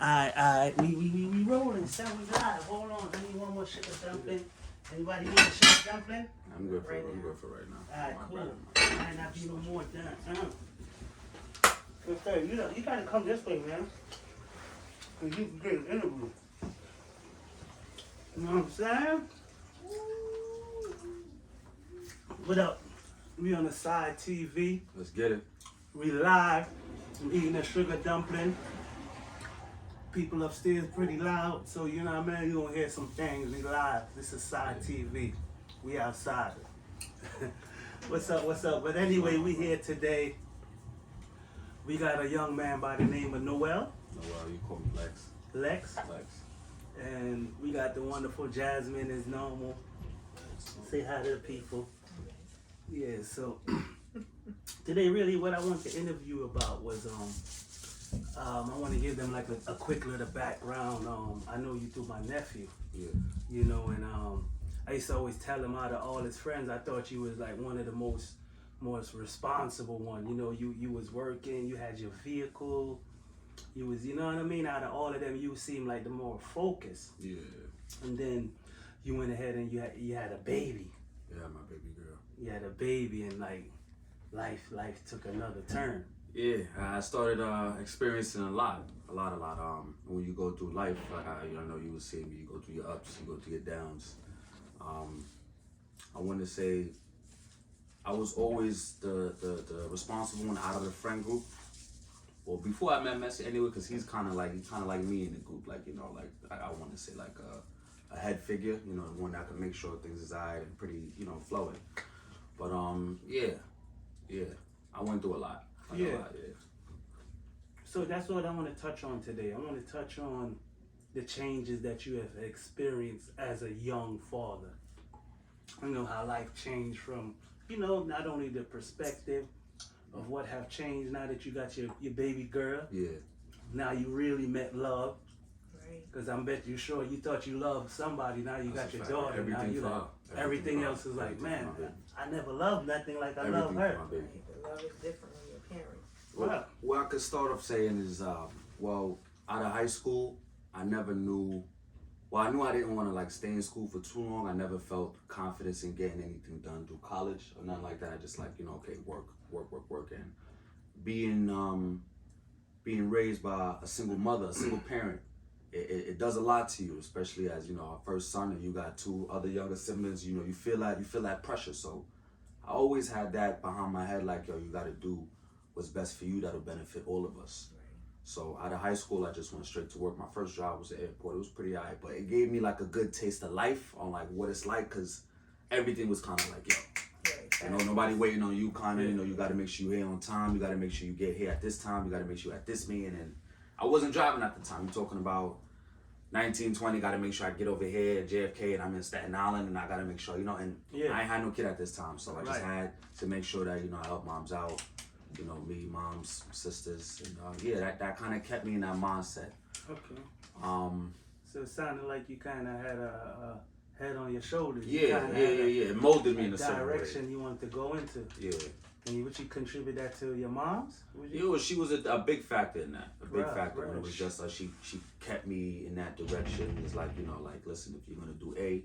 We rolling, son. We live. Hold on. I need one more sugar dumpling. Anybody need a sugar dumpling? I'm good for right now. Alright, cool. Might not be no more done. Okay, you gotta come this way, man. Cause you can get an interview. You know what I'm saying? What up? We on the side TV. Let's get it. We live. I'm eating a sugar dumpling. People upstairs pretty loud, so you know what I mean? You gonna hear some things. We live. This is side TV. We outside. What's up? But anyway, we here today. We got a young man by the name of Noel. Noel, you call me Lex. Lex. And we got the wonderful Jasmine as normal. Say hi to the people. Yeah, so today really what I want to interview about was I want to give them like a quick little background. I know you through my nephew. Yeah. You know, and I used to always tell him out of all his friends, I thought you was like one of the most responsible one. You know, you was working, you had your vehicle, you was, you know what I mean? Out of all of them, you seemed like the more focused. Yeah. And then you went ahead and you had a baby. Yeah, my baby girl. You had a baby and like life took another turn. Yeah, I started experiencing a lot. When you go through life, like I know you would see me, you go through your ups, you go through your downs. I want to say I was always the responsible one out of the friend group. Well, before I met Messi anyway, because he's kind of like me in the group, like, you know, like I want to say like a head figure, you know, the one that can make sure things is alright and pretty, you know, flowing. But yeah, I went through a lot. Yeah. So that's what I want to touch on today. I want to touch on the changes that you have experienced as a young father. You know how life changed from, you know, not only the perspective of what have changed now that you got your baby girl. Yeah. Now you really met love. Right. Because I'm bet you sure you thought you loved somebody. Now you got your daughter. Everything now you like, everything else is like, man, I never loved nothing like I love her. Right. The love is different when you're a parent. Well, what I could start off saying is, well, out of high school, I never knew. Well, I knew I didn't want to like stay in school for too long. I never felt confidence in getting anything done through college or nothing like that. I just like, you know, okay, work, and being raised by a single mother, a single parent. It does a lot to you, especially as, you know, our first son, and you got two other younger siblings. You know, you feel that pressure. So I always had that behind my head, like, yo, you got to do what's best for you that'll benefit all of us. Right. So out of high school, I just went straight to work. My first job was at the airport. It was pretty high, but it gave me like a good taste of life on like what it's like, because everything was kind of like, yo, Right. you know, nobody waiting on you, kind of, you know, you got to make sure you're here on time. You got to make sure you get here at this time. You got to make sure you're at this meeting. And I wasn't driving at the time. I'm talking about 1920, got to make sure I get over here at JFK, and I'm in Staten Island, and I got to make sure, you know, and I ain't had no kid at this time. So I just had to make sure that, you know, I help moms out, you know, me, moms, sisters, and yeah, that kind of kept me in that mindset. okay. So it sounded like you kind of had a head on your shoulders. Yeah. It molded me in a certain direction way. you wanted to go into. Yeah. And would you contribute that to your moms? She was a big factor in that. A big factor. Right. It was just she kept me in that direction. It's like, you know, like, listen, if you're gonna do A,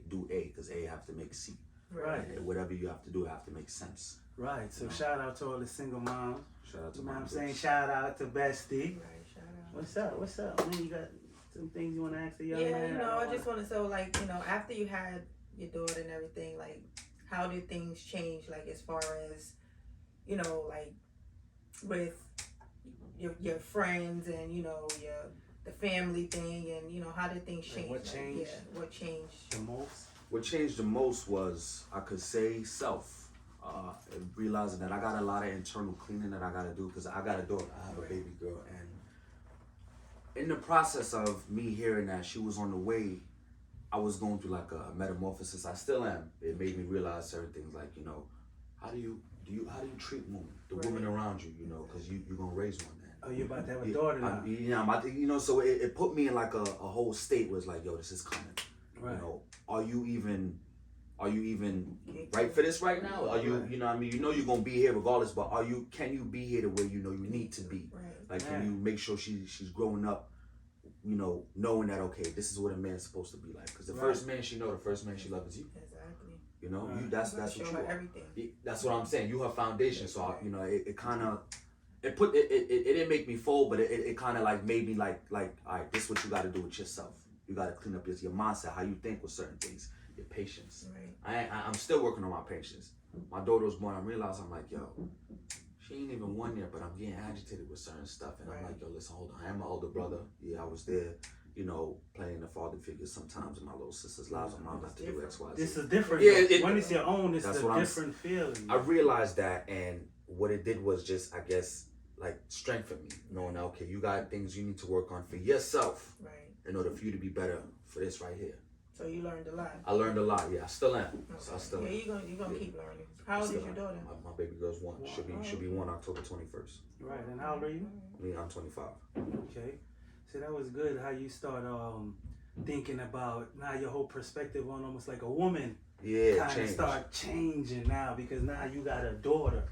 because A have to make C. Right. And whatever you have to do, it have to make sense. Right. So shout out to all the single moms. Shout out to you know what I'm moms. saying? Shout out to Bestie. Right. Shout out. What's up? Man, you got some things you want to ask the young man? Yeah, you know, I just want to, so like, you know, after you had your daughter and everything, like, how did things change, like, as far as, you know, like, with your friends and, you know, the family thing, and, you know, how did things change? What changed? Yeah, what changed? The most? What changed the most was, I could say, self. And realizing that I got a lot of internal cleaning that I got to do, because I got a daughter, I have a baby girl, and in the process of me hearing that she was on the way, I was going through like a metamorphosis. I still am. It made me realize certain things, like, you know, how do you treat women, the women around you, you know, because you're gonna raise one. Oh, you're about to have a daughter now. Yeah, I'm about to, you know, so it put me in like a whole state where it's like, yo, this is coming. Right. You know, are you even right for this right now? Are you, you know what I mean? You know you're gonna be here regardless, but can you be here to where you know you need to be? Right. Like, can you make sure she's growing up you know, knowing that, okay, this is what a man's supposed to be like. Because the first man she loves is you. Exactly. You know, Right. that's You what show you her are. everything. That's what I'm saying. You her foundation. So Right. you know, it kind of it didn't make me fold, but it kind of like made me like all right, this is what you got to do with yourself. You got to clean up your mindset, how you think with certain things, your patience. Right. I'm still working on my patience. My daughter was born. I realized I'm like, yo, she ain't even 1 year, but I'm getting agitated with certain stuff, and I'm like, yo, listen, hold on. I am my older brother. Yeah, I was there. You know, playing the father figure sometimes in my little sister's lives. My mom not to do X, Y, Z. This is different. Yeah, when it's your own, it's a different feeling. I realized that, and what it did was just, I guess, like strengthen me, knowing that, okay, you got things you need to work on for yourself, Right. in order for you to be better for this right here. So you learned a lot. I learned a lot. Yeah, I still am. Okay. So I still am. You're gonna keep learning. How old is your daughter? My baby girl's 1. Should be 1 October 21st. Right. And how old are you? Me, I'm 25. Okay. So that was good how you start thinking about now your whole perspective on almost like a woman. Yeah, kind of start changing now because now you got a daughter,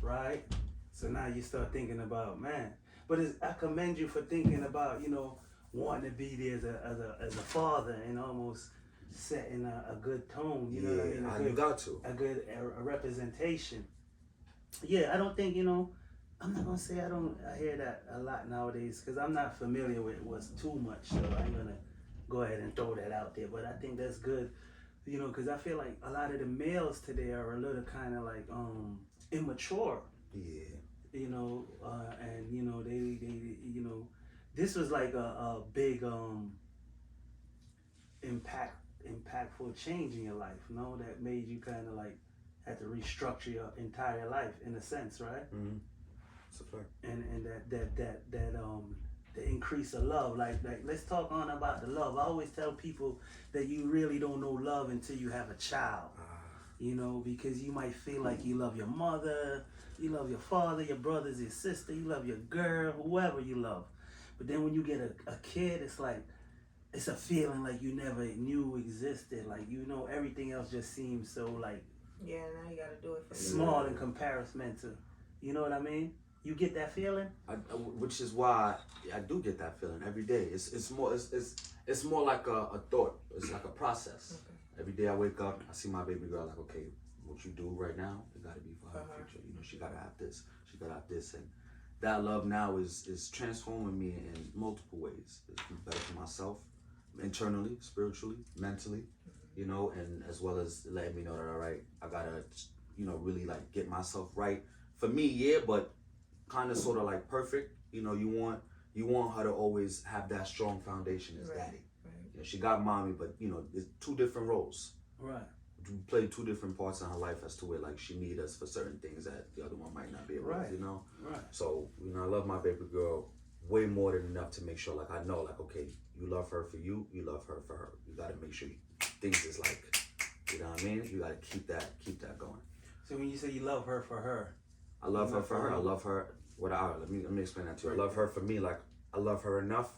right? So now you start thinking about, man. But I commend you for thinking about, you know, wanting to be there as a father and almost setting a good tone. You know what I mean? You got to. A good representation. Yeah, I don't think, you know, I'm not gonna say I hear that a lot nowadays because I'm not familiar with what's too much, so I ain't gonna go ahead and throw that out there. But I think that's good, you know, because I feel like a lot of the males today are a little kind of like immature. Yeah. You know, and you know they you know, this was like a big impactful change in your life, you know, that made you kind of like had to restructure your entire life in a sense, right? Mm-hmm. That's a fact. And the increase of love, like let's talk on about the love. I always tell people that you really don't know love until you have a child, you know, because you might feel like you love your mother, you love your father, your brothers, your sister, you love your girl, whoever you love, but then when you get a kid, it's like it's a feeling like you never knew existed, like, you know, everything else just seems so like now you gotta do it for small in comparison to, you know what I mean? You get that feeling? Which is why I do get that feeling every day. It's more like a thought. It's like a process. Okay. Every day I wake up, I see my baby girl, like, okay, what you do right now, it gotta be for her future. You know, she gotta have this, she gotta have this, and that love now is transforming me in multiple ways. It's better for myself, internally, spiritually, mentally, you know, and as well as letting me know that, all right, I gotta, you know, really like get myself right. For me, yeah, but kind of sort of like perfect. You know, you want her to always have that strong foundation as daddy. Right. You know, she got mommy, but you know, it's 2 different roles. Right. We play 2 different parts in her life as to where like she need us for certain things that the other one might not be able to, you know? Right. So, you know, I love my baby girl way more than enough to make sure, like, I know, like, okay, you love her for you love her for her. You gotta make sure things is like, you know what I mean? You gotta keep that going. So when you say you love her for her, I love her for her. I love her. Let me explain that to you. I love her for me. Like, I love her enough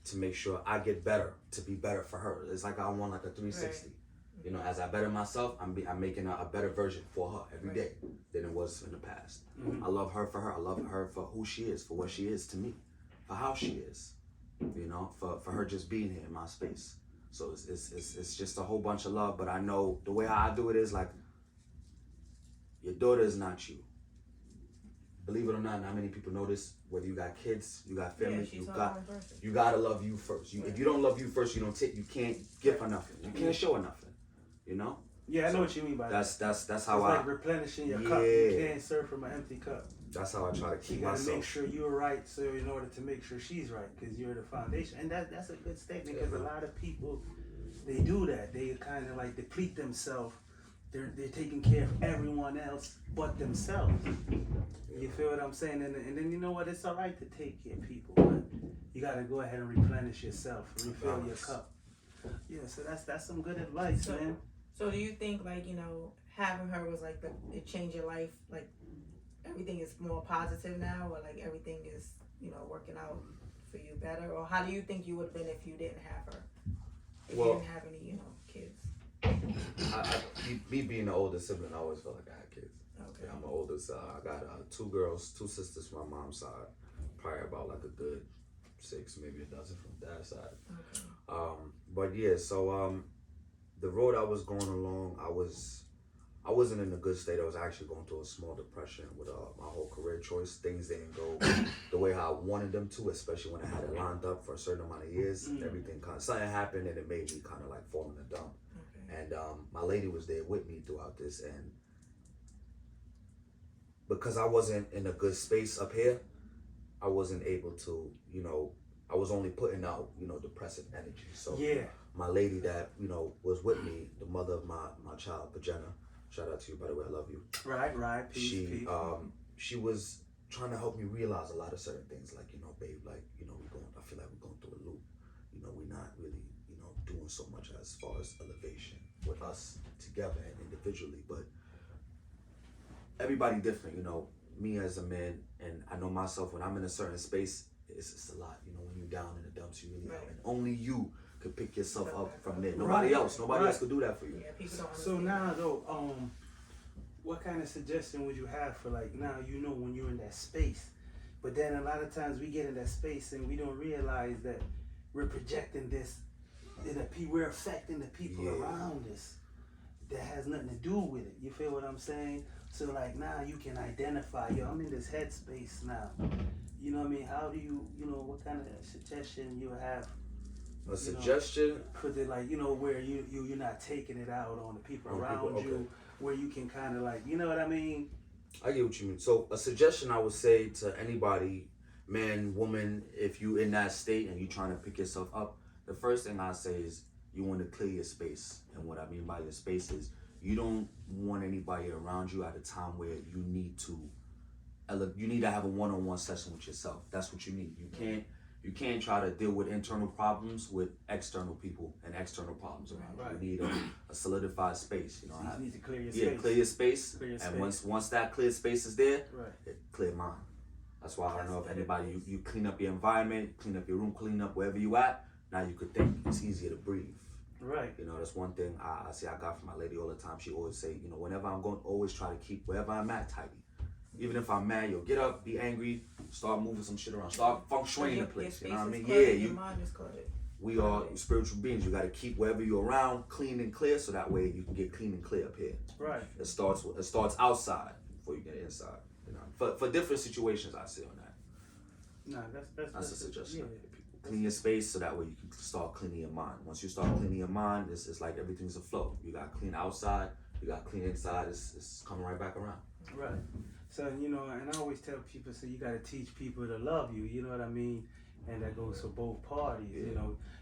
to make sure I get better, to be better for her. It's like I want like a 360. Right. You know, as I better myself, I'm making a better version for her every day than it was in the past. Mm-hmm. I love her for her. I love her for who she is, for what she is to me, for how she is. You know, for her just being here in my space. So it's just a whole bunch of love. But I know the way I do it is like, your daughter is not you. Believe it or not many people know this. Whether you got kids, you got family, you gotta love you first. If you don't love you first, you can't give her nothing. You can't show her nothing. You know? Yeah, I know what you mean by that. That's how it's like replenishing your cup. You can't serve from an empty cup. That's how I try to keep myself. You gotta make sure you're right, so in order to make sure she's right, because you're the foundation. And that's a good statement, because a lot of people, they do that. They kind of like deplete themselves. They're taking care of everyone else but themselves. You feel what I'm saying? And then you know what? It's all right to take care of people, but you got to go ahead and replenish yourself, refill your cup. Yeah, so that's some good advice, man. So do you think, like, you know, having her was like it changed your life? Like, everything is more positive now, or like everything is, you know, working out for you better? Or how do you think you would have been if you didn't have her? If you didn't have any, you know, kids? Me being the oldest sibling, I always felt like I had kids. Okay. I'm the oldest. I got 2 girls, 2 sisters from my mom's side. Probably about like a good 6, maybe a dozen from dad's side. Okay. But yeah, so the road I was going along, I wasn't in a good state. I was actually going through a small depression with my whole career choice. Things didn't go the way how I wanted them to, especially when I had it lined up for a certain amount of years. Everything something happened and it made me kind of like fall in the dump. Okay. And my lady was there with me throughout this, and because I wasn't in a good space up here, I wasn't able to, I was only putting out, depressive energy. So Yeah. my lady that, was with me, the mother of my child, Pajena, shout out to you, by the way, I love you. Right. Peace, peace. She was trying to help me realize a lot of certain things, like, babe, like, I feel like we're going through a loop. We're not really, doing so much as far as elevation with us together and individually, but everybody different, me as a man, and I know myself when I'm in a certain space, it's a lot, when you're down in the dumps, you really Right. out, and only you could pick yourself up from there. Nobody else could do that for you. Yeah, people don't So understand. now though, what kind of suggestion would you have for like now when you're in that space, but then a lot of times we get in that space and we don't realize that we're projecting this, we're affecting the people around us that has nothing to do with it. You feel what I'm saying? So like now you can identify, I'm in this headspace now. You know what I mean? How do you, what kind of suggestion you have? A suggestion For the where you're not taking it out on the people On around people, okay. you, where you can kind of like, you know what I mean? I get what you mean. So a suggestion I would say to anybody, man, woman, if you in that state and you trying to pick yourself up, the first thing I say is you want to clear your space. And what I mean by your space is you don't want anybody around you at a time where you need to have a one-on-one session with yourself. That's what you need. You can't try to deal with internal problems with external people and external problems around Right. you. You need a solidified space. So you need to clear your Yeah, space. clear your space. Clear your And space. once that clear space is there, Right. it clear mind. That's why I don't know if That's anybody, you clean up your environment, clean up your room, clean up wherever you at, now you could think it's easier to breathe. Right. That's one thing I say I got from my lady all the time. She always say, whenever I'm going, always try to keep wherever I'm at tidy. Even if I'm mad, get up, be angry, start moving some shit around, start feng shuiing the place. You know what I mean? Your mind is cluttered. We are spiritual beings. You got to keep wherever you're around clean and clear, so that way you can get clean and clear up here. Right. It starts outside before you get inside. For different situations, I say on that. No, That's a suggestion. Yeah. Clean your space so that way you can start cleaning your mind. Once you start cleaning your mind, it's like everything's a flow. You got clean outside, you got clean inside. It's coming right back around. Right. So, and I always tell people, so you got to teach people to love you, you know what I mean? And that goes for both parties,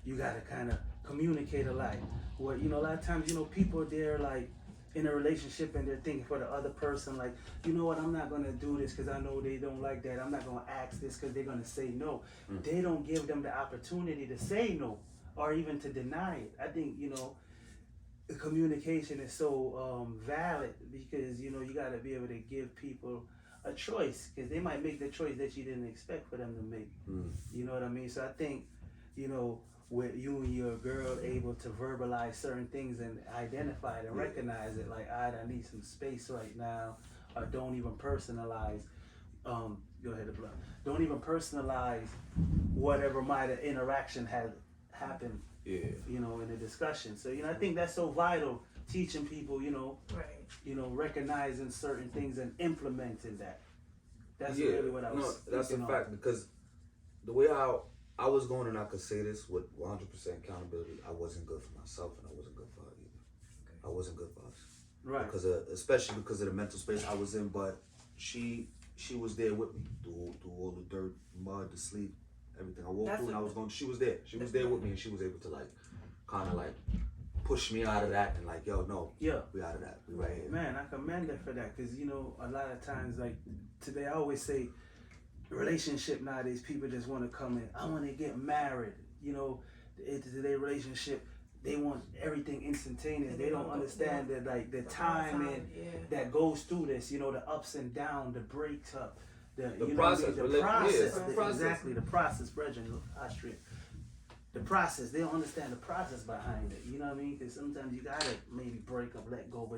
you got to kind of communicate a lot. Well, a lot of times, people, they're like in a relationship and they're thinking for the other person, like, you know what, I'm not going to do this because I know they don't like that. I'm not going to ask this because they're going to say no. They don't give them the opportunity to say no or even to deny it. I think, the communication is so valid because you got to be able to give people a choice because they might make the choice that you didn't expect for them to make. You know what I mean? So I think with you and your girl able to verbalize certain things and identify it and recognize it, like I need some space right now, or don't even personalize. Go ahead, Blunt. Don't even personalize whatever might have interaction had happened. Yeah. In the discussion. So, I think that's so vital, teaching people, Right. recognizing certain things and implementing that. That's really what I was that's a thinking fact, because the way how I was going, and I could say this with 100% accountability, I wasn't good for myself and I wasn't good for her either. Okay. I wasn't good for us. Right. Especially because of the mental space I was in, but she was there with me through all the dirt, mud, the sleep, everything I walked through, and I was going. She was there. She was there with me, and she was able to kind of push me out of that, and yo, no, we out of that. We right here. Man, I commend her for that because a lot of times, like today, I always say, relationship nowadays, people just want to come in. I want to get married. Into their relationship, they want everything instantaneous. And they don't understand that the time and that goes through this. The ups and downs, the breaks up. The process, the process, the process. exactly the process, Brethren, Austria. The process, they don't understand the process behind it. You know what I mean? Because sometimes you gotta maybe break up, let go, but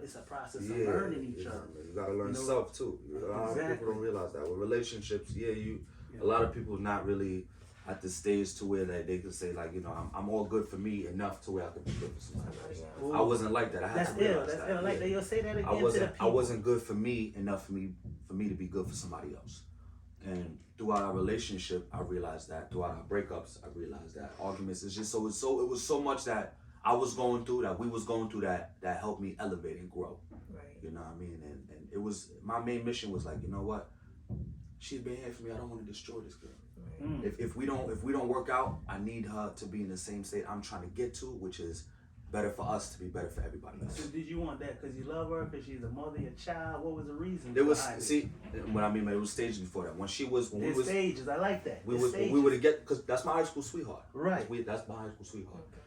it's a process of learning each other. You gotta learn self too. A lot of people don't realize that with relationships. A lot of people not really at the stage to where they could say like, you know, I'm all good for me enough to where I could be good for somebody else. Ooh. I wasn't like that. I had That's to realize ill. That's that. ill. Like that. You'll say that again I to the wasn't people. I wasn't good for me enough for me to be good for somebody else. And throughout our relationship, I realized that. Throughout our breakups, I realized that. Arguments is just it was so much that I was going through, that we was going through, that helped me elevate and grow. Right. You know what I mean? And it was, my main mission was like, you know what? She's been here for me. I don't want to destroy this girl. Right. If we don't work out, I need her to be in the same state I'm trying to get to, which is better for us to be better for everybody else. So did you want that because you love her, because she's the mother of your child? What was the reason? There was, behind it? see, what I mean, it was stages before that. When There's stages. I like that. we There's was when we stages. were together, because that's my high school sweetheart. Right. That's my high school sweetheart. Okay.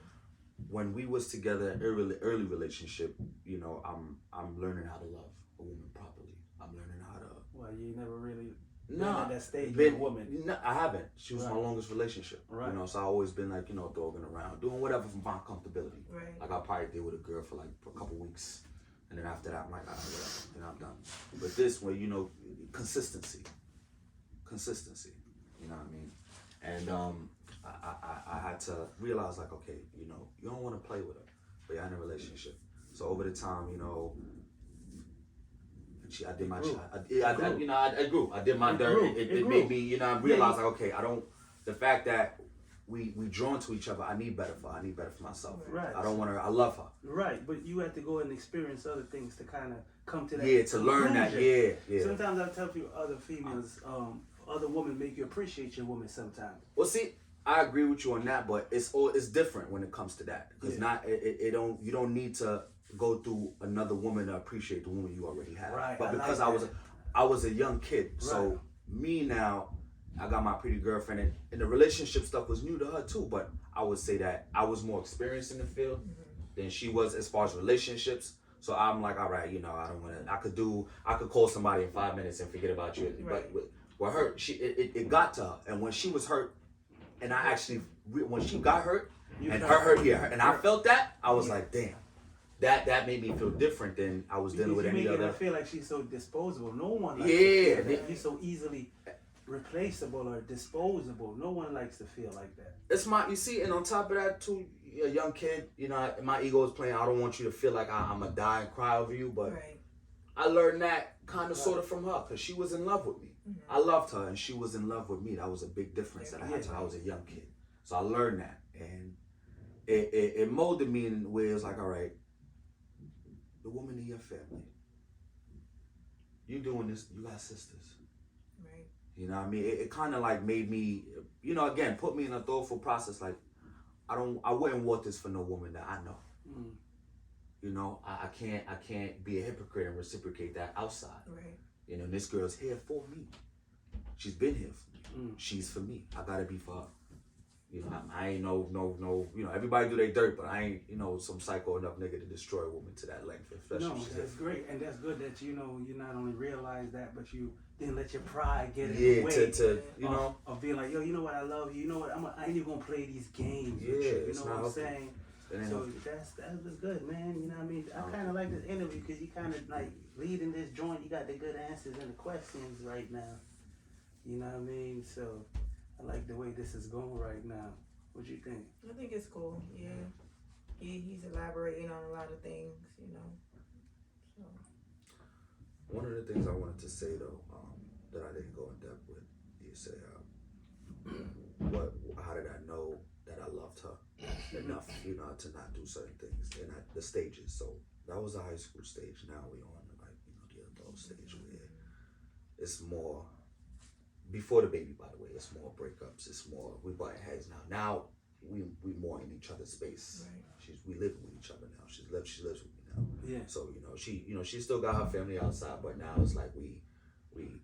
When we was together, early relationship, you know, I'm learning how to love a woman properly. I'm learning how to. Well, you never really been No, at that stage with a woman. No, I haven't. She was my Right. longest relationship. Right. You know, so I always been like, you know, dogging around, doing whatever for my comfortability. Right. Like I probably did with a girl for a couple weeks, and then after that, I'm like, alright, whatever, then I'm done. But this way, you know, consistency. You know what I mean? And I had to realize like, okay, you know, you don't want to play with her, but you're in a relationship. So over the time, you know. I did my shot. I grew. I did my dirt. It made me, you know, I realized like, okay, the fact that we drawn to each other, I need better for her. I need better for myself. Right. I don't want her, I love her. Right, but you have to go and experience other things to kind of come to that. Yeah, to learn that. conclusion. Yeah. Sometimes I tell people, other females, other women make you appreciate your woman sometimes. Well, see, I agree with you on that, but it's different when it comes to that, because you don't need to go through another woman to appreciate the woman you already have. Right. But I because like I was a young kid, so me now, I got my pretty girlfriend, and the relationship stuff was new to her too. But I would say that I was more experienced in the field than she was as far as relationships. So I'm like, all right, you know, I don't want to. I could call somebody in 5 minutes and forget about you. Right. But with her, it got to her, and when she was hurt, and I actually when she got hurt, and her hurt here, and I felt that, I was like, damn. That made me feel different than I was dealing with any other. I feel like she's so disposable. No one likes Yeah, to feel that. You're so easily replaceable or disposable. No one likes to feel like that. It's you see, and on top of that too, a young kid, you know, my ego is playing. I don't want you to feel like I'm gonna die and cry over you, but Right. I learned that kind of sort of from her, because she was in love with me. Mm-hmm. I loved her, and she was in love with me. That was a big difference that I had to. I was a young kid, so I learned that, and it molded me in ways like, all right, the woman in your family, you doing this, you got sisters. Right. You know what I mean? It kind of like made me, you know, again, put me in a thoughtful process. Like, I wouldn't want this for no woman that I know. Mm. You know, I can't be a hypocrite and reciprocate that outside. Right. You know, this girl's here for me. She's been here for me. Mm. She's for me. I gotta be for her. You know, I ain't no, you know, everybody do their dirt, but I ain't, you know, some psycho enough nigga to destroy a woman to that length, especially No, if she's that's here. great, and that's good that you know you not only realize that, but you didn't let your pride get in Yeah, the way. to you know. Of being like, yo, you know what, I love you. You know what, I ain't even gonna play these games with Yeah, you. You it's know not what I'm healthy. saying? It ain't So healthy. that was good, man. You know what I mean? I kind of like this interview because you kind of like leading this joint. You got the good answers and the questions right now. You know what I mean? So I like the way this is going right now. What you think? I think it's cool. Yeah. He's elaborating on a lot of things, you know. So. One of the things I wanted to say though, that I didn't go in depth with, you say, how did I know that I loved her enough, you know, to not do certain things, and the stages. So that was the high school stage. Now we on like, you know, the adult stage where it's more. Before the baby, by the way, it's more breakups. It's more we butting heads now. Now we more in each other's space. Right. We living with each other now. She lives with me now. Yeah. So she still got her family outside, but now it's like we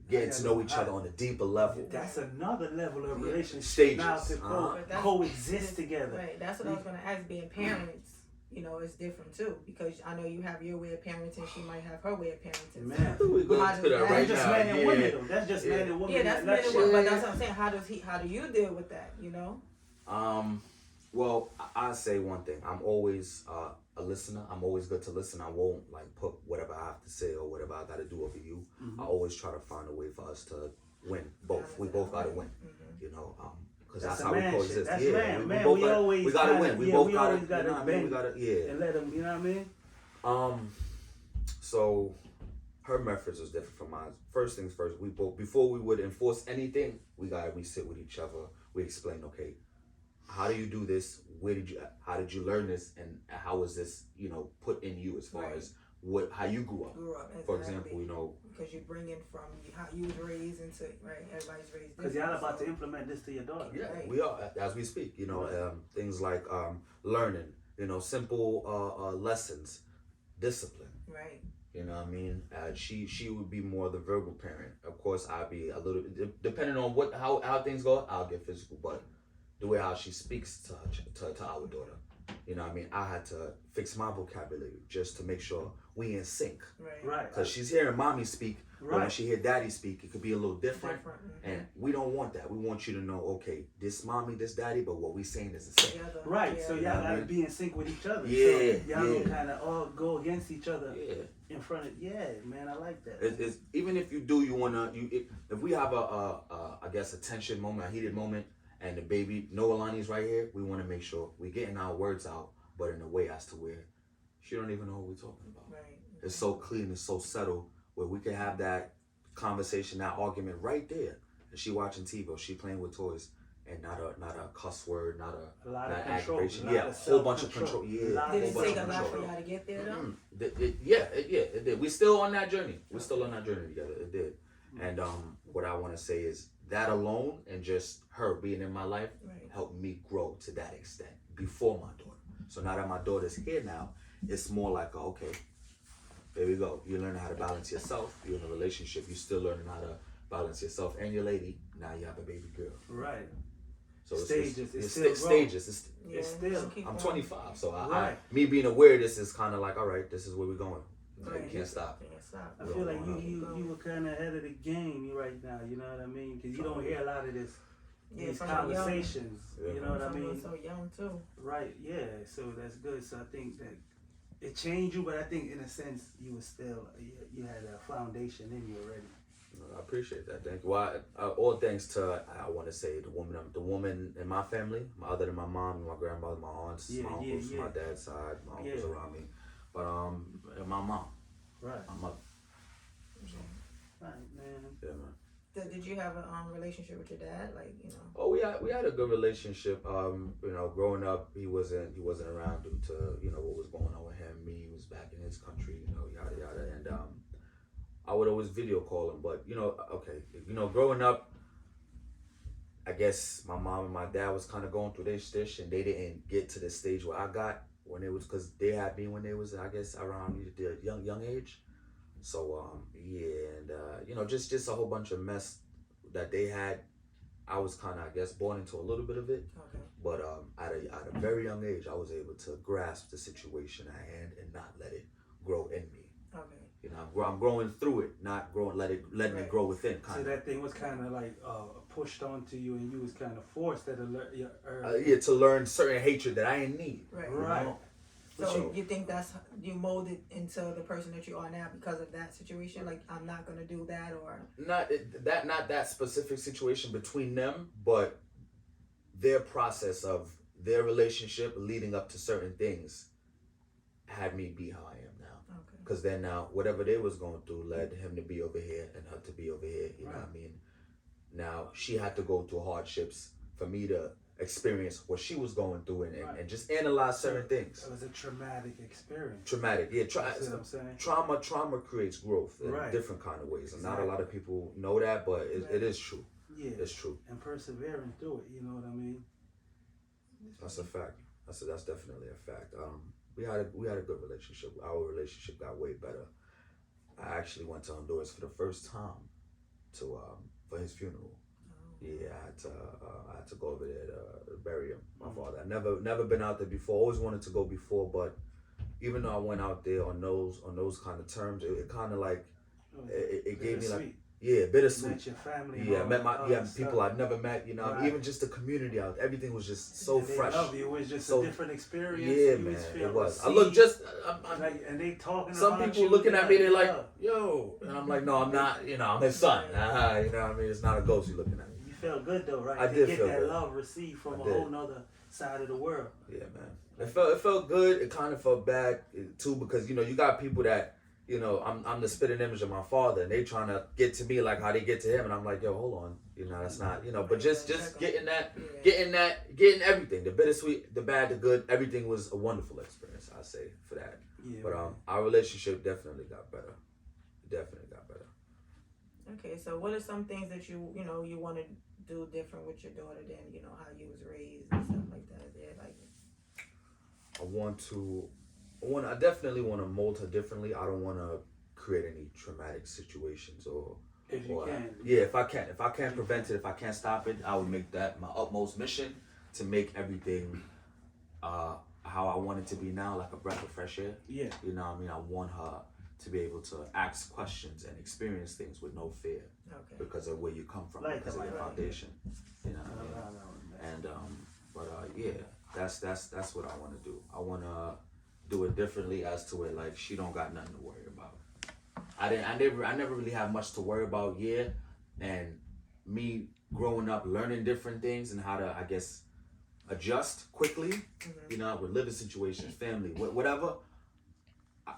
getting to know each other on a deeper level. That's another level of Yeah. relationship Stages. now to But that's- coexist together. Right. That's what I was gonna ask. Being parents, you know, it's different too, because I know you have your way of parenting. She might have her way of parenting. Man, We going How to does that that- right that's just now. man and Yeah. women though. That's just Yeah. man and woman. Yeah, in that's a men and nutshell. women. But that's what I'm saying. How do you deal with that? You know. Well, I say one thing. I'm always a listener. I'm always good to listen. I won't like put whatever I have to say or whatever I got to do over you. I always try to find a way for us to win both. We both got to win. You know, because that's how we coexist. That's yeah, man. We always gotta win. We both gotta, always gotta you know what I mean? We gotta, yeah. And let them, you know what I mean? So her methods was different from mine. First things first, we both, before we would enforce anything, we sit with each other. We explain, okay, how do you do this? How did you learn this? And how was this, put in you as far as how you grew up? Exactly. For example, because you bring in from how you was raised into, right? Everybody's raised. Because y'all about to implement this to your daughter. Yeah, we are as we speak. Things like learning, simple lessons, discipline. Right. You know what I mean? She would be more the verbal parent. Of course, I'd be a little depending on how things go. I'll get physical, but the way how she speaks to our daughter, you know what I mean? I had to fix my vocabulary just to make sure we in sync. Right. Because she's hearing mommy speak, but when she hear daddy speak, it could be a little different. Mm-hmm. And we don't want that. We want you to know, okay, this mommy, this daddy, but what we saying is the same. Right. So y'all gotta be in sync with each other. Yeah. So y'all don't kind of all go against each other. In front of man, I like that. It's, even if you do, if we have a tension moment, a heated moment, and the baby Noelani's right here, we want to make sure we're getting our words out, but in a way as to where she don't even know what we're talking about. Right. It's so clean, it's so settled, where we can have that conversation, that argument right there. And she watching TV or she playing with toys, and not a cuss word, not a aggravation. A whole bunch of control. Yeah, did it take a lot for y'all to get there though? It did. We're still on that journey. We're still on that journey together. It did. And what I want to say is that alone and just her being in my life helped me grow to that extent before my daughter. So now that my daughter's here now, it's more like, okay, there we go. You're learning how to balance yourself. You're in a relationship. You're still learning how to balance yourself and your lady. Now you have a baby girl. Right. So stages. It's still stages. It's still. I'm 25, so me being aware of this is kind of like, all right, this is where we're going. You can't stop. I feel like you were kind of ahead of the game right now. You know what I mean? Because you don't hear a lot of this. These conversations. You know what I mean? So young too. Right. Yeah. So that's good. So I think that it changed you, but I think in a sense you were still you had a foundation in you already. I appreciate that. Thank you. Well, all thanks to I want to say the woman in my family, other than my mom, my grandmother, my aunts, my uncles, my dad's side, my uncles around me, but and my mom, my mother. Right, man. Yeah, man. Did you have a relationship with your dad, Oh, we had a good relationship. Growing up, he wasn't around due to what was going on with him. He was back in his country, yada yada, and I would always video call him. But growing up, I guess my mom and my dad was kind of going through their stish, and they didn't get to the stage where I got when it was, because they had me when they was, I guess, around the young age. So just a whole bunch of mess that they had. I was kind of, I guess, born into a little bit of it. Okay. But at a very young age, I was able to grasp the situation at hand and not let it grow in me. Okay. I'm growing through it, not letting it grow within. So that thing was kind of like pushed onto you, and you was kind of forced to learn. To learn certain hatred that I didn't need. Right. So you think that's you molded into the person that you are now because of that situation? Like, I'm not gonna do that, or not that specific situation between them, but their process of their relationship leading up to certain things had me be how I am now. Okay. Because then now whatever they was going through led him to be over here and her to be over here. You know what I mean? Now she had to go through hardships for me to experience what she was going through and just analyze certain things. It was a traumatic experience. Traumatic, yeah. That's what I'm saying. Trauma creates growth in different kind of ways, and not a lot of people know that, but it is true. Yeah, it's true. And persevering through it, you know what I mean? That's a fact. That's definitely a fact. We had a good relationship. Our relationship got way better. I actually went to Honduras for the first time for his funeral. Yeah, I had to go over there to bury him, my father. I never been out there before. Always wanted to go before, but even though I went out there on those kind of terms, it kind of like it gave me like bittersweet. Met your family. Yeah, met people I'd never met. Even just the community out. Everything was just so fresh. It was just a different experience. Yeah, man, it was. I look just. And they talking. Some about people you, looking at me, they're like, "Yo," and I'm like, "No, I'm not. I'm his son." You know what I mean? It's not a ghost you looking at me. felt good though, right? I to did get feel that good. love received from I a did. whole nother side of the world. Yeah, man. It felt good. It kind of felt bad too because you got people that I'm the spitting image of my father, and they trying to get to me like how they get to him, and I'm like, yo, hold on, that's not But just getting everything, the bittersweet, the bad, the good, everything was a wonderful experience. I say for that. Yeah, But man. our relationship definitely got better. Definitely got better. Okay, so what are some things that you want to do different with your daughter than how you was raised and stuff like that? Yeah, like I definitely want to mold her differently. I don't want to create any traumatic situations or If you can. Yeah, if I can't prevent it, if I can't stop it, I would make that my utmost mission to make everything how I want it to be now, like a breath of fresh air. Yeah. You know what I mean? I want her to be able to ask questions and experience things with no fear. okay. Because of where you come from, Like because that, of your like that. foundation. You know what I mean? And yeah, that's what I want to do. I want to do it differently as to where like she don't got nothing to worry about. I never really have much to worry about. Yeah, and me growing up learning different things and how to, I guess, adjust quickly. With living situations, family, whatever.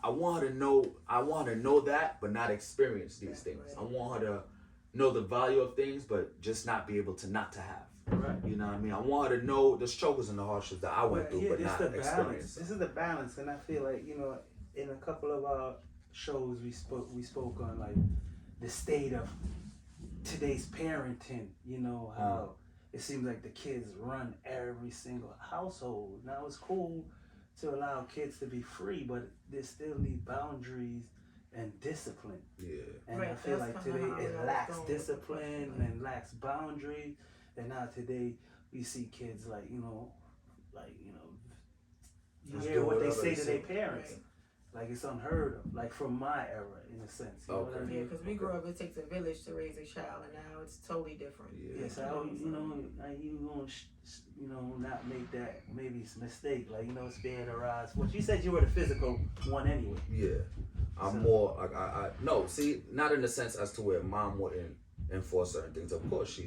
I want her to know. I want her to know that, but not experience these things. Right. I want her to know the value of things, but just not be able to not to have. Right. You know what I mean? I want her to know the struggles and the hardships that I went through, but it's not the balance. experience. This is the balance, and I feel like in a couple of our shows we spoke on like the state of today's parenting. How it seems like the kids run every single household. Now it's cool to allow kids to be free, but they still need boundaries and discipline. Yeah. And Right, I feel that's like kinda today how it I was lacks going with the discipline question. and lacks boundaries. And now today we see kids like you Just hear do what they whatever say they to say. their parents. Right. Like it's unheard of. Like from my era, in a sense. You know what I Okay. Yeah, mean? because we grew up, it takes a village to raise a child, and now it's totally different. Yeah. Yes, how you gonna not make that maybe it's a mistake, like spare the rise. Well, you said you were the physical one anyway. Yeah. I'm So- more like I no, see, not in the sense as to where mom wouldn't enforce certain things. Of course she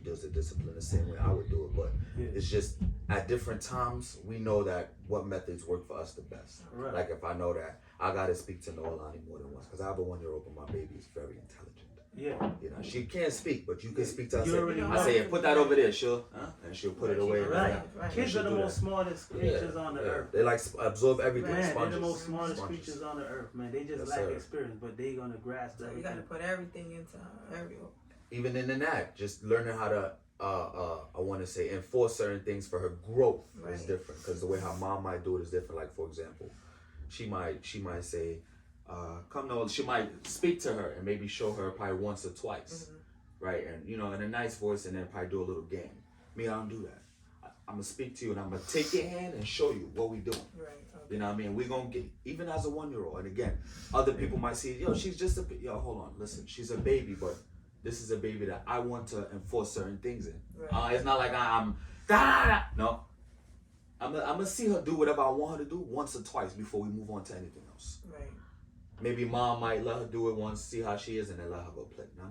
does the discipline the same way I would do it, but Yeah. it's just at different times we know that what methods work for us the best. Right. Like if I know that I gotta speak to Noel more than once, because I have a 1-year-old, but my baby is very intelligent. Yeah. She can't speak, but you can speak to her. You already I know. say, put that over there, and she'll put it away. Right. Right. Kids are the most smartest creatures on the earth. They like absorb everything. Man, they're Sponges. the most smartest Sponges. creatures on the earth, man. They just Yes, lack sir. experience, but they gonna grasp So you everything. got to put everything into every. Even in that, just learning how to, I want to say, enforce certain things for her growth is Right. different. Because the way her mom might do it is different. Like for example, she might say, "Come, Noel." She might speak to her and maybe show her probably once or twice, right? And in a nice voice, and then probably do a little game. Me, I don't do that. I'm gonna speak to you and I'm gonna take your hand and show you what we doing. Right. Okay. You know what I mean? We're gonna get, even as a 1-year-old, and again, other people might see, she's just hold on, listen, she's a baby, but this is a baby that I want to enforce certain things in. Right. It's not like I'm, no. I'm gonna see her do whatever I want her to do once or twice before we move on to anything else. Right. Maybe mom might let her do it once, see how she is, and then let her go play. No.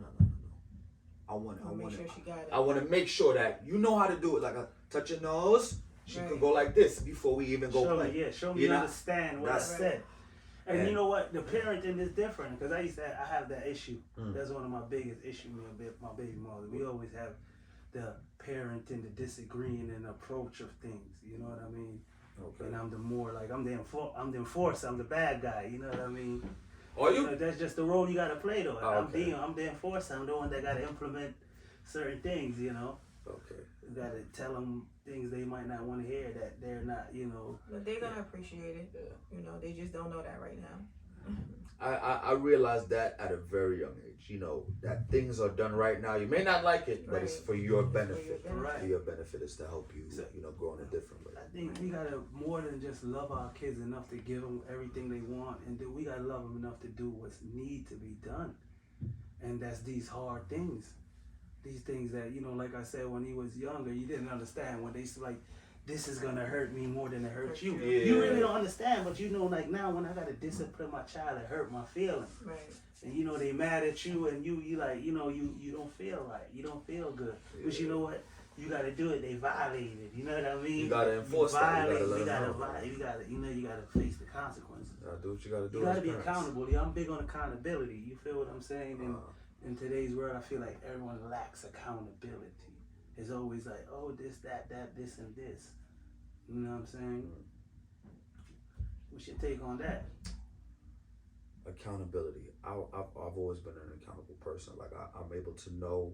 I want Make sure she got it. I want to make sure that you know how to do it. Like touch your nose. She Right. can go like this before we even go Show play. me, show me You you know? understand what I That's- said. And And- you know what? The parenting is different because I have that issue. Mm. That's one of my biggest issues with my baby mother. We always have the parenting, the disagreeing and approach of things. You know what I mean? Okay. And I'm the more like I'm the enforcer. I'm the bad guy. You know what I mean? Are you? That's just the role you got to play though. Oh, okay. I'm the enforcer. I'm the one that got to implement certain things. Okay. You got to tell them things they might not want to hear that they're not. But they're gonna appreciate it. They just don't know that right now. I realized that at a very young age. That things are done right now. You may not like it, but it's Right. for your benefit. Right. For your benefit is to help you, grow in a different way. I think we gotta more than just love our kids enough to give them everything they want, and we gotta love them enough to do what's need to be done, and that's these hard things, these things that like I said when he was younger, you didn't understand when they like this is gonna hurt me more than it hurts you. Yeah. You really don't understand, but you know, like now when I gotta discipline my child, it hurt my feelings. Right. And you know they mad at you, and you like, you know, you don't feel right, you don't feel good. But you know what? You gotta do it. They violated. You know what I mean? You gotta enforce that. You gotta let You them gotta, know. you gotta face the consequences. You gotta do what you gotta do. You gotta as be parents. accountable. I'm big on accountability. You feel what I'm saying? And in today's world, I feel like everyone lacks accountability. It's always like, oh, this, that, this, and this. You know what I'm saying? What's your take on that? Accountability. I've always been an accountable person. Like I'm able to know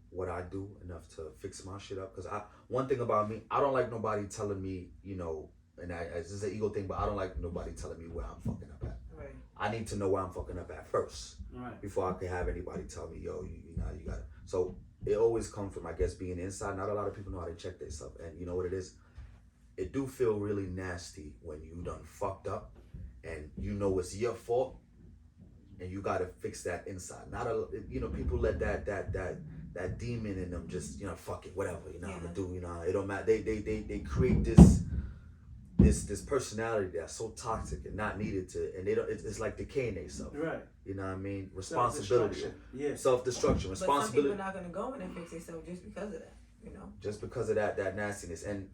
what I do enough to fix my shit up. Cause one thing about me, I don't like nobody telling me, you know, and this is an ego thing, but I don't like nobody telling me where I'm fucking up at. Right. I need to know where I'm fucking up at first. Right. Before I can have anybody tell me, yo, you know, you got it. So it always comes from, I guess, being inside. Not a lot of people know how to check themselves. And you know what it is? It do feel really nasty when you done fucked up and you know it's your fault and you gotta fix that inside. Not a, you know, people let that demon in them just, you know, fuck it, whatever, you know, I'm gonna do, you know, it don't matter. They create this personality that's so toxic and not needed to, and they don't. It's like decaying themselves. Right. You know what I mean? Responsibility. Yeah. Self-destruction. But some people Responsibility. are not gonna go in and fix themselves just because of that. You know. Just because of that nastiness. And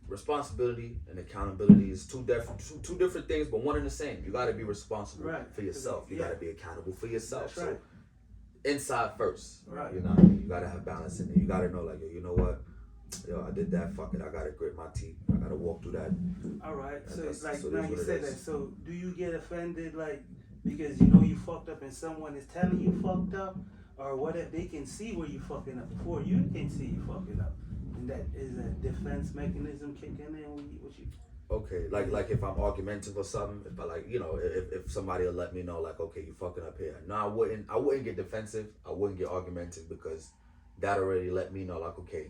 responsibility and accountability is two different things, but one and the same. You got to be responsible for yourself. You got to be accountable for yourself. That's right. So inside first. Right. You know what I mean? You got to have balance in it. You got to know, like, yo, you know what? Yo, I did that. Fuck it. I got to grit my teeth. I got to walk through that. All right. So And it's like so now that's you what it said is. that. So do you get offended, like, because you know you fucked up and someone is telling you fucked up, or what if they can see where you fucking up before you can see you fucking up? And that is a defense mechanism kicking in when you, what you. Okay, like if I'm argumentative or something, if I like, you know, if somebody will let me know, like, okay, you fucking up here. No, I wouldn't get defensive. I wouldn't get argumentative because that already let me know, like, okay,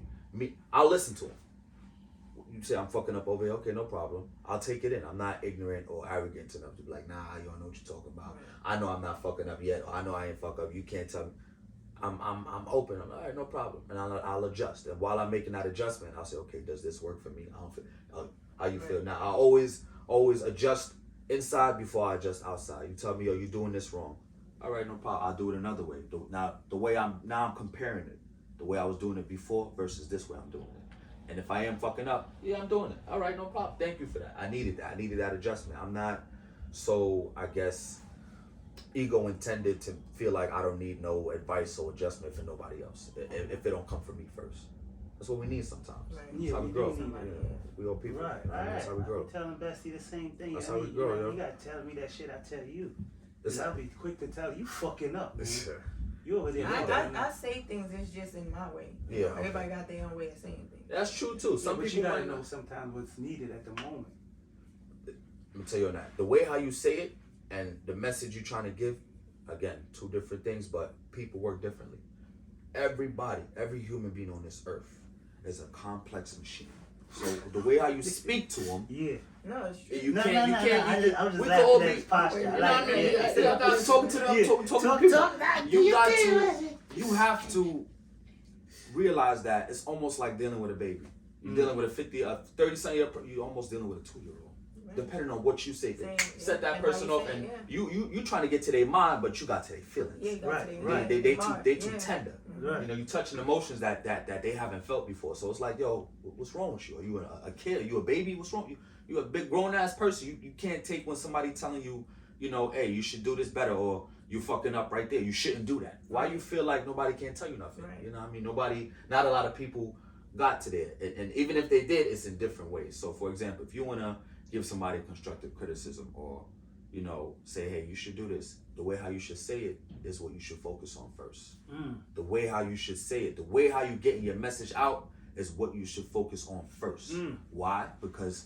I'll listen to him. You say I'm fucking up over here, okay, no problem. I'll take it in. I'm not ignorant or arrogant enough to be like, nah, you don't know what you're talking about. I know I'm not fucking up yet, or I know I ain't fuck up. You can't tell me. I'm open. I'm like, all right, no problem, and I'll adjust. And while I'm making that adjustment, I'll say, okay, does this work for me? I don't feel. How you feel now? I always adjust inside before I adjust outside. You tell me, yo, you're doing this wrong. All right, no problem. I'll do it another way. The way I'm comparing it, the way I was doing it before versus this way I'm doing it. And if I am fucking up, yeah, I'm doing it. All right, no problem. Thank you for that. I needed that. I needed that adjustment. I'm not so, I guess, ego intended to feel like I don't need no advice or adjustment for nobody else if it don't come from me first. That's what we need sometimes. Right. That's how we grow. somebody, We all people. Right. You know what I mean? That's how we grow. I'm telling Bestie the same thing. That's how we grow, you know, yo. You gotta tell me that shit I tell you. It's I'll be quick to tell you fucking up. Man. Sure. You over there. I say things. It's just in my way. You Yeah, know, okay. Everybody got their own way of saying things. That's true too. Some but people you gotta might know sometimes what's needed at the moment. Let me tell you on that. The way how you say it and the message you're trying to give, again, two different things, but people work differently. Everybody, every human being on this earth is a complex machine. So the way how you speak to them, Yeah. No, it's true. you No, can't. no, You can't. I was just we laughing all at be. his posture. You know I what like I mean? it. Yeah, I'm talking to them. Yeah. Talking to Talk people. back. You got to. You have to realize that it's almost like dealing with a baby. You're dealing with a 30-something year. You're almost dealing with a 2-year-old. Depending on what you say, set that and person how you off, say and it, yeah. you trying to get to their mind, but you got to their feelings. Yeah, you got Right, to their right. mind, They their too heart, tender. Right. You know, you touching emotions that they haven't felt before. So it's like, yo, what's wrong with you? Are you a kid? Are you a baby? What's wrong? You a big grown ass person. You can't take when somebody telling you, you know, hey, you should do this better, or you fucking up right there. You shouldn't do that. Why you feel like nobody can tell you nothing? Right. You know what I mean? Not a lot of people got to there. And even if they did, it's in different ways. So for example, if you want to give somebody constructive criticism, or, you know, say, hey, you should do this, the way how you should say it is what you should focus on first. The way how you should say it, the way how you getting your message out is what you should focus on first. Why? Because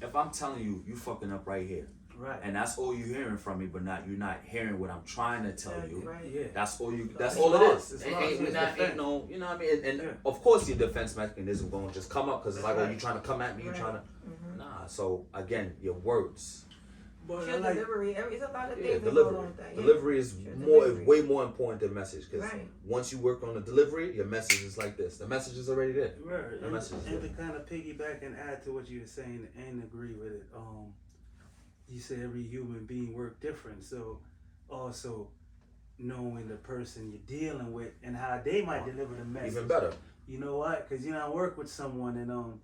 if I'm telling you, you fucking up right here, Right. and that's all you're hearing from me, but you're not hearing what I'm trying to tell you. Right. Yeah. That's all It's it lost. is. It's lost. It's defense. No, you know what I mean? And Yeah. of course your defense mechanism gonna just come up because it's like, oh, Right. you trying to come at me, you Right. trying to. Nah, so again, your words. But Sure, delivery. It's a lot of things Yeah, that go delivery. on with that. Delivery is Sure, more, delivery. way more important than message. Because Right. once you work on the delivery, your message is like this. The message is already there. Right. The message is And to there. kind of piggyback and add to what you were saying and agree with it, you said every human being work different. So also knowing the person you're dealing with and how they might deliver the message. Even better. You know what? Because I work with someone and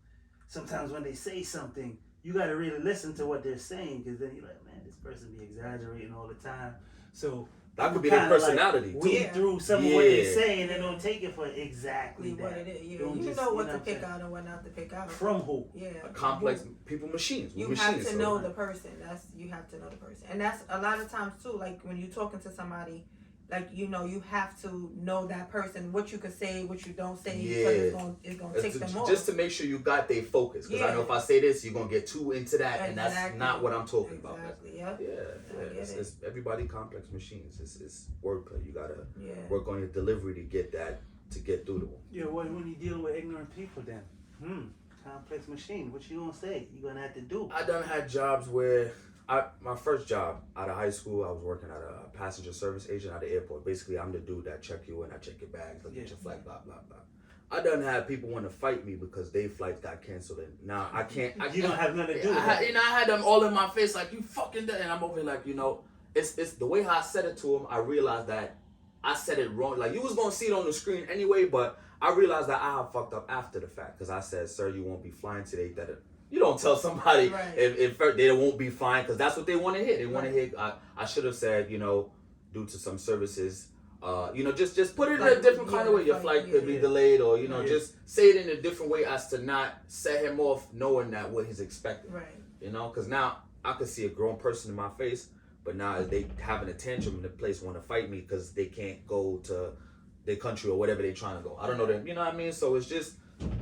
sometimes when they say something, you got to really listen to what they're saying, because then you're like, man, this person be exaggerating all the time. So That could be their personality. Like weed through some of what they say and they don't take it for exactly What that. it is. You Don't just, know what to I'm pick saying? out and what not to pick out. From who? Yeah. Complex people, machines. You machines, have to so- know the person. You have to know the person, and that's a lot of times too. Like when you're talking to somebody, like you have to know that person, what you can say, what you don't say, because it's gonna take them off. Just to make sure you got their focus. Because I know if I say this, you're gonna get too into that, and that's not what I'm talking about. Exactly. Yeah. It's everybody complex machines. It's wordplay. You gotta Yeah. work on your delivery to get through to them. Yeah, well, when you dealing with ignorant people, then complex machine. What you gonna say? You gonna have to do. I done had jobs where my first job out of high school, I was working at a passenger service agent at the airport. Basically, I'm the dude that check you in, I check your bags, look at your flight, blah blah blah. I done had people want to fight me because their flights got canceled, and now I can't. You don't have nothing to do with that. I had them all in my face like, you fucking dead, and I'm over here like, it's the way how I said it to them. I realized that I said it wrong. Like, you was gonna see it on the screen anyway, but I realized that I fucked up after the fact, because I said, sir, you won't be flying today. You don't tell somebody if they won't be flying, because that's what they want to hear. They want to hear. I should have said, due to some services, just put it in a different kind of way. Your flight could be delayed, or just say it in a different way as to not set him off, knowing that what he's expecting. Right. Because now I could see a grown person in my face, but now they having a tantrum in the place, want to fight me because they can't go to their country or whatever they're trying to go. I don't know them. You know what I mean? So it's just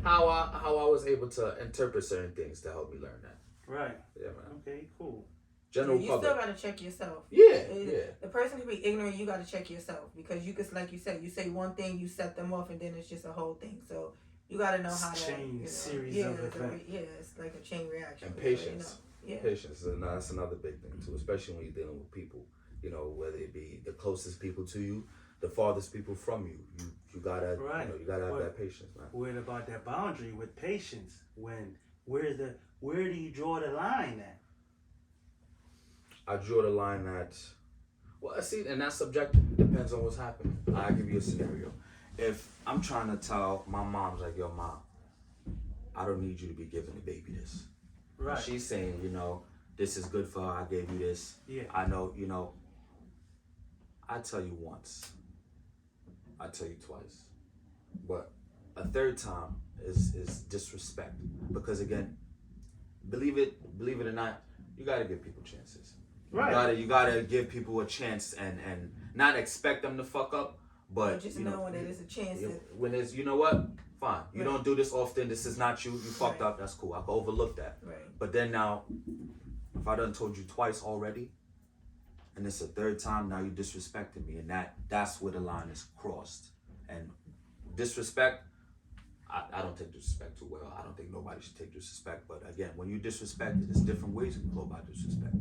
how I was able to interpret certain things to help me learn that. Right. Yeah, man. Okay, cool. General You public. still gotta check yourself. Yeah. The person can be ignorant. You gotta check yourself, because you could, like you said, you say one thing, you set them off, and then it's just a whole thing. So you gotta know how to chain series of events. It's like a chain reaction. And patience. Yeah. Patience, and that's another big thing too, especially when you're dealing with people. Whether it be the closest people to you, the farthest people from you. You gotta, you gotta have that patience, man. What about that boundary with patience? Where do you draw the line at? I draw the line at, well, see, and that's subjective. It depends on what's happening. I'll give you a scenario. If I'm trying to tell my mom's like, yo, mom, I don't need you to be giving the baby this. Right. She's saying, this is good for her. I gave you this. Yeah. I know, I tell you once. I tell you twice. But a third time is disrespect. Because again, believe it or not, you gotta give people chances. Right. You gotta give people a chance and not expect them to fuck up, but just knowing that there's a chance. When it's, you know what? Fine. You don't do this often. This is not you. You fucked up. That's cool. I can overlook that. Right. But then now, if I done told you twice already, and it's a third time, now you disrespecting me, and that's where the line is crossed. And disrespect, I don't take disrespect too well. I don't think nobody should take disrespect. But again, when you disrespect it, there's different ways you can go about disrespect.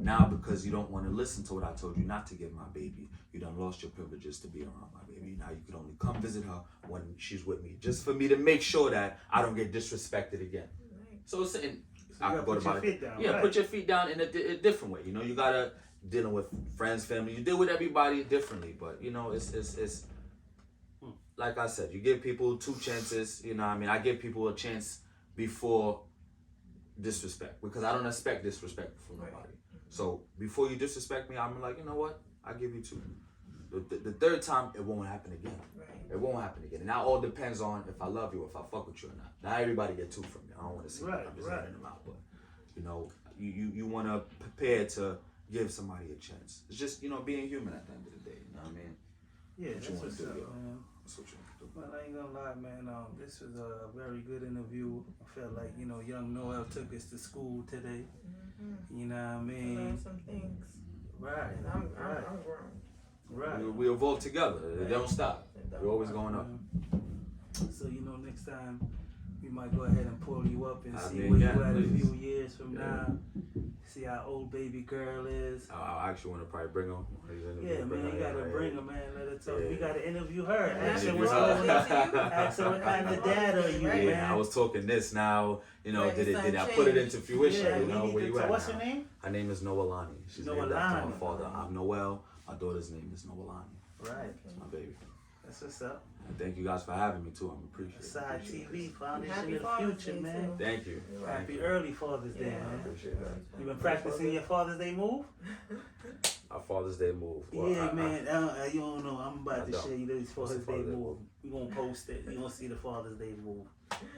Now, because you don't want to listen to what I told you not to give my baby, you done lost your privileges to be around my baby. Now you can only come visit her when she's with me, just for me to make sure that I don't get disrespected again. Right. So it's You gotta put your feet down. Yeah, right. put your feet down in a different way. You gotta dealing with friends, family. You deal with everybody differently, but it's like I said, you give people 2 chances. I give people a chance before disrespect, because I don't expect disrespect from nobody. Right. So before you disrespect me, I'm like, you know what? I give you 2. The third time, it won't happen again. Right. It won't happen again. And that all depends on if I love you or if I fuck with you or not. Not everybody get 2 from me. I don't want to see that. I'm just letting them out. But, you want to prepare to give somebody a chance. It's just, being human at the end of the day. You know what I mean? Yeah, What you that's wanna what's do, up, yo? man. That's what you want to do. Well, I ain't gonna lie, man. This was a very good interview. I felt like, young Noel took us to school today. Mm-hmm. You know what I mean? Learn some things. Right. And I'm right. grown. Right. We evolve together. It don't stop. We're always going up. So, next time we might go ahead and pull you up and I see mean, where yeah, you at please. a few years from now. See how old baby girl is. I actually want to probably bring him. Yeah, man, you gotta bring her, man. Let her talk. Yeah. We gotta interview her. Ask her Interview what's her. going on. Ask her what kind of dad are you, Right. Yeah, man. I was talking this now. You know, Right, did something I put it changed. into fruition? Yeah, you we know, need where to you talk. at What's now? her name? Her name is Noelani. She's named after my Noelani. father. I'm Noel. My daughter's name is Noelani. Right. That's my baby. That's what's up. And thank you guys for having me too. I'm appreciative. Side TV, Foundation Happy of the Father's Future, Day, man. too. Thank you. Thank Happy you. early Father's Day, Yeah. man. Appreciate that. You been practicing your Father's Day move? Our Father's Day move. Well, Yeah, man. You don't know. I'm about I to don't. show you this What's the Father's Day Father's Day move. move? We gonna post it. You gonna see the Father's Day move.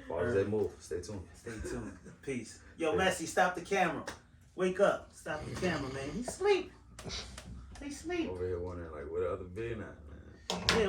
Father's Day move. Stay tuned. Stay tuned. Peace. Yo, Peace. Messi, stop the camera. Wake up. Stop the camera, man. He sleep. They sleep. Over here wondering like where the other being at, man. Yeah.